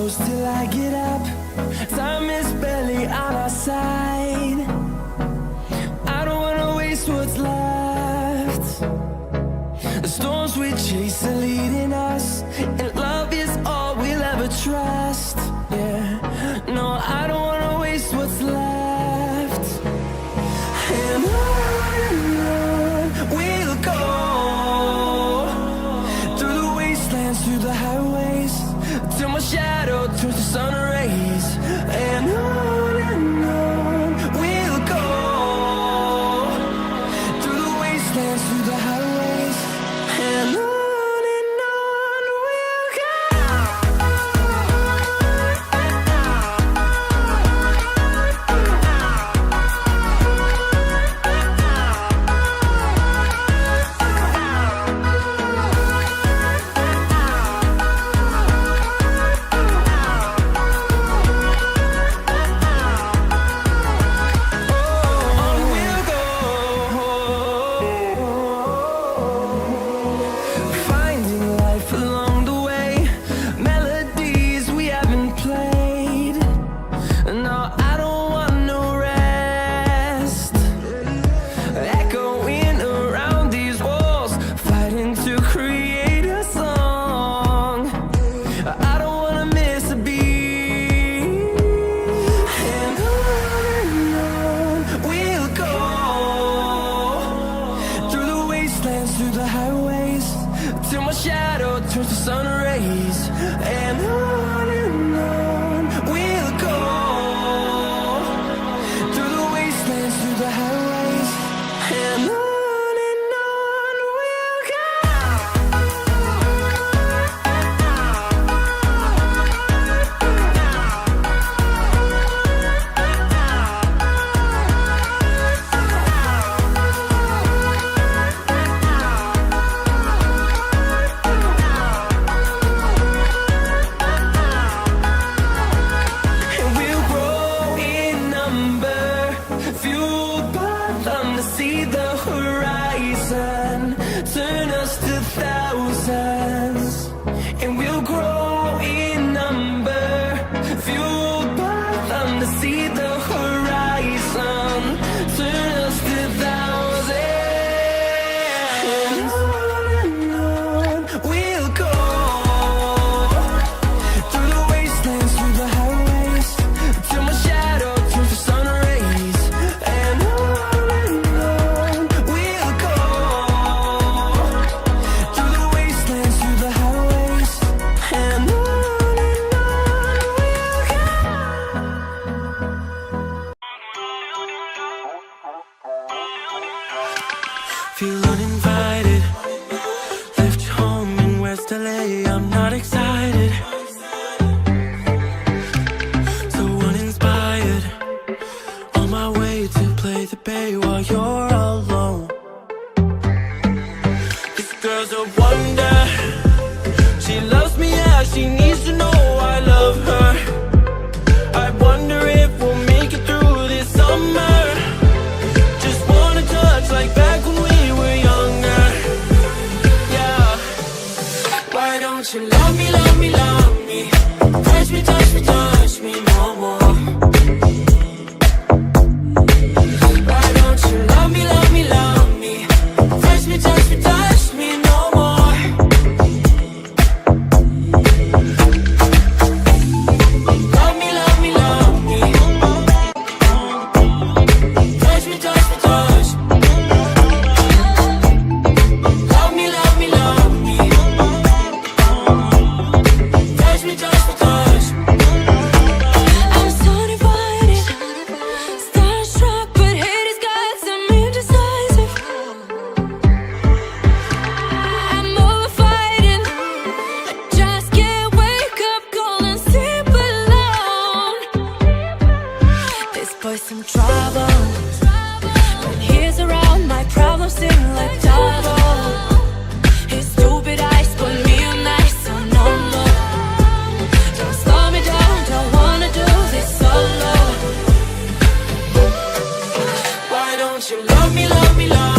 close till I get up. Time is barely on our side. I don't wanna waste what's left. The storms we chase are leading us, and love is all we'll ever trust. Yeah, no, I don't wanna waste what's left. And on we'll go, through the wastelands, through the highways, till my shadow turns to sun rays. And on we'll go, through the wastelands, through the highways, and on we'll go. Finding life along the way, melodies we haven't played. No, I don't want no rest. Echoing around these walls, fighting to create a song. I don't wanna miss a beat. And on we'll go, through the wastelands, through the highways, till my shadow turns to sun rays. And on we'll go, through the wastelands, through the highways, and on we'll go. And we'll grow in number, fueled by them to see the horizon, turn us to thousands. And we'll grow in number, fueled by them to see the horizon, turn us to thousands. And on we'll go, through the wastelands, through the highways, till my shadow turns to sun rays. And on we'll go, through the wastelands, through the highways, and on we'll go. Feel uninvited. Left your home in West LA. I'm not excited. So uninspired. On my way to play the bay while you're alone. This girl's a wonder. She loves me, yeah. She needs to know I love her. I wonder if we'll make it through this summer. Just wanna touch like back when we were younger. Yeah. Why don't you love me, love me, love me? Touch me, touch me, touch me no more. Why don't you love me, love me, love me? Touch me, touch me, touch me no more. Love me, love me, love me. Touch me, touch me, touch me. Love me, love me, love me. Touch me, touch me, touch me. I'm so divided, starstruck, but haters got some indecisive. I'm over fighting, I just can't wake up cold and sleep alone. This boy's some trouble. When he's around, my problems seem like double. His stupid eyes put me on ice, so no more. Don't slow me down, don't wanna do this solo. Why don't you love me, love me, love me?